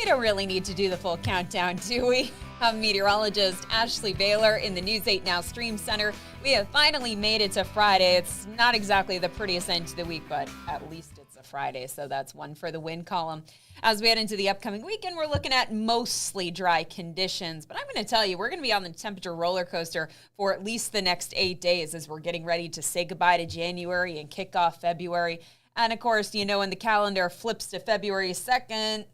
We don't really need to do the full countdown, do we? I'm meteorologist Ashley Baylor in the News 8 Now Stream Center. We have finally made it to Friday. It's not exactly the prettiest end to the week, but at least it's a Friday, so that's one for the win column. As we head into the upcoming weekend, we're looking at mostly dry conditions, but I'm going to tell you, we're going to be on the temperature roller coaster for at least the next 8 days as we're getting ready to say goodbye to January and kick off February. And of course, you know, when the calendar flips to February 2nd,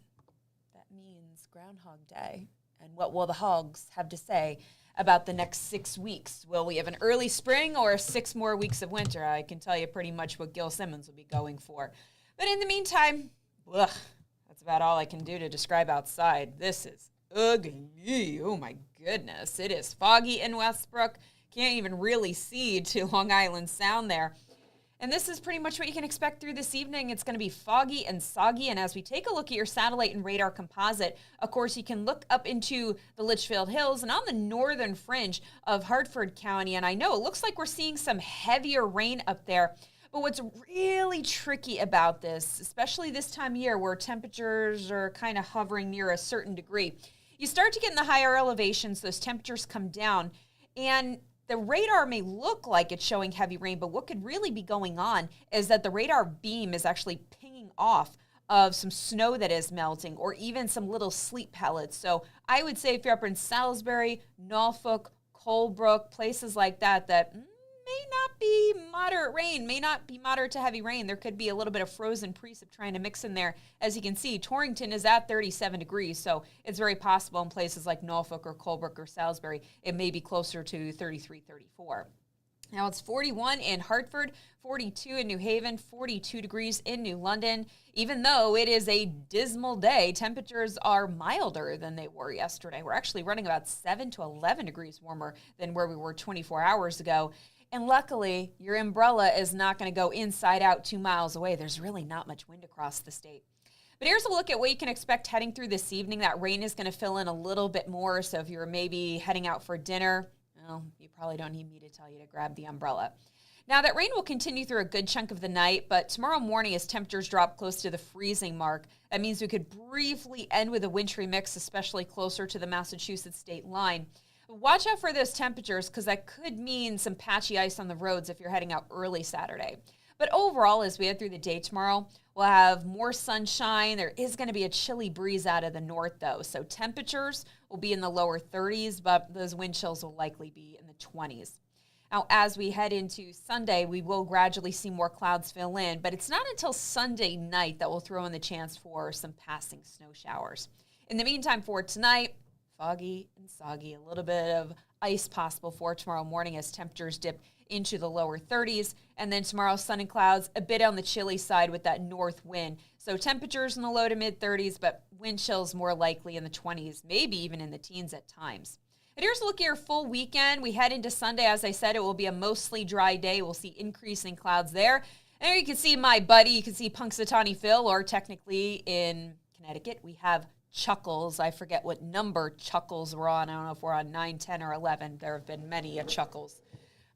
Groundhog Day. And what will the hogs have to say about the next 6 weeks? Will we have an early spring or 6 more weeks of winter? I can tell you pretty much what Gil Simmons will be going for. But in the meantime, that's about all I can do to describe outside. This is ugly. Oh my goodness. It is foggy in Westbrook. Can't even really see to Long Island Sound there. And this is pretty much what you can expect through this evening. It's going to be foggy and soggy. And as we take a look at your satellite and radar composite, of course, you can look up into the Litchfield Hills and on the northern fringe of Hartford County. And I know it looks like we're seeing some heavier rain up there. But what's really tricky about this, especially this time of year where temperatures are kind of hovering near a certain degree, you start to get in the higher elevations, those temperatures come down, and the radar may look like it's showing heavy rain, but what could really be going on is that the radar beam is actually pinging off of some snow that is melting or even some little sleet pellets. So I would say if you're up in Salisbury, Norfolk, Colebrook, places like that, that may not be moderate rain, may not be moderate to heavy rain. There could be a little bit of frozen precip trying to mix in there. As you can see, Torrington is at 37 degrees, so it's very possible in places like Norfolk or Colebrook or Salisbury, it may be closer to 33, 34. Now it's 41 in Hartford, 42 in New Haven, 42 degrees in New London. Even though it is a dismal day, temperatures are milder than they were yesterday. We're actually running about 7 to 11 degrees warmer than where we were 24 hours ago. And luckily, your umbrella is not going to go inside out 2 miles away. There's really not much wind across the state. But here's a look at what you can expect heading through this evening. That rain is going to fill in a little bit more. So if you're maybe heading out for dinner, well, you probably don't need me to tell you to grab the umbrella. Now, that rain will continue through a good chunk of the night, but tomorrow morning as temperatures drop close to the freezing mark, that means we could briefly end with a wintry mix, especially closer to the Massachusetts state line. Watch out for those temperatures because that could mean some patchy ice on the roads if you're heading out early Saturday. But overall, as we head through the day tomorrow, we'll have more sunshine. There is going to be a chilly breeze out of the north, though. So temperatures will be in the lower 30s, but those wind chills will likely be in the 20s. Now, as we head into Sunday, we will gradually see more clouds fill in, but it's not until Sunday night that we'll throw in the chance for some passing snow showers. In the meantime, for tonight, foggy and soggy, a little bit of ice possible for tomorrow morning as temperatures dip into the lower 30s. And then tomorrow, sun and clouds, a bit on the chilly side with that north wind. So temperatures in the low to mid 30s, but wind chills more likely in the 20s, maybe even in the teens at times. And here's a look at your full weekend. We head into Sunday. As I said, it will be a mostly dry day. We'll see increasing clouds there. And there you can see my buddy. You can see Punxsutawney Phil, or technically in Connecticut, we have Chuckles. I forget what number Chuckles we're on. I don't know if we're on 9, 10, or 11. There have been many Chuckles.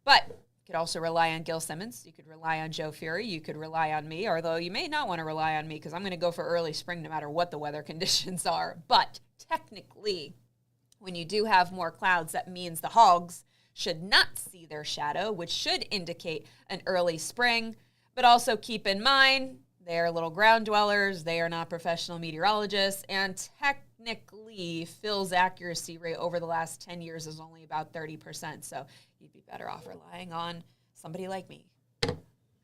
But you could also rely on Gil Simmons. You could rely on Joe Fury. You could rely on me, although you may not want to rely on me because I'm going to go for early spring no matter what the weather conditions are. But technically, when you do have more clouds, that means the hogs should not see their shadow, which should indicate an early spring. But also keep in mind, they are little ground dwellers. They are not professional meteorologists. And technically, Phil's accuracy rate over the last 10 years is only about 30%. So you'd be better off relying on somebody like me. I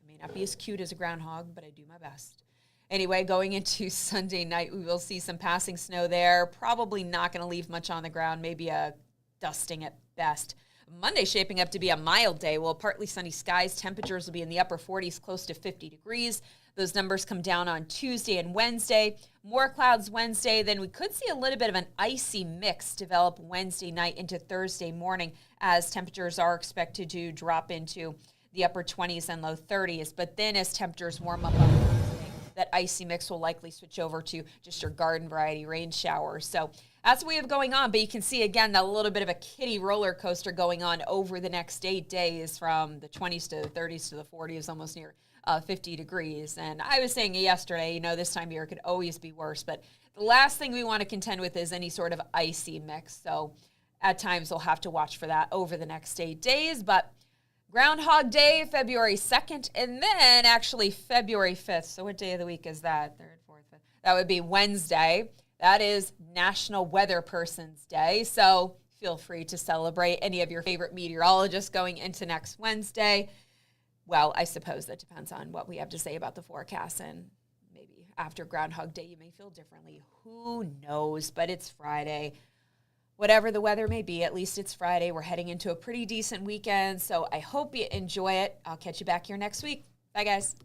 may not be as cute as a groundhog, but I do my best. Anyway, going into Sunday night, we will see some passing snow there. Probably not going to leave much on the ground, maybe a dusting at best. Monday shaping up to be a mild day. Well, partly sunny skies. Temperatures will be in the upper 40s, close to 50 degrees. Those numbers come down on Tuesday and Wednesday. More clouds Wednesday. Then we could see a little bit of an icy mix develop Wednesday night into Thursday morning as temperatures are expected to drop into the upper 20s and low 30s. But then as temperatures warm up on Thursday, that icy mix will likely switch over to just your garden variety rain showers. So that's what we have going on. But you can see, again, that little bit of a kiddie roller coaster going on over the next 8 days from the 20s to the 30s to the 40s, almost near 50 degrees. And I was saying yesterday, this time of year could always be worse. But The last thing we want to contend with is any sort of icy mix. So at times we'll have to watch for that over the next 8 days. But Groundhog Day, February 2nd, and then actually February 5th. So what day of the week is that? 3rd, 4th, 5th. That would be Wednesday. That is National Weather Person's Day. So feel free to celebrate any of your favorite meteorologists going into next Wednesday. Well, I suppose that depends on what we have to say about the forecast, and maybe after Groundhog Day you may feel differently. Who knows? But it's Friday. Whatever the weather may be, at least it's Friday. We're heading into a pretty decent weekend, so I hope you enjoy it. I'll catch you back here next week. Bye, guys.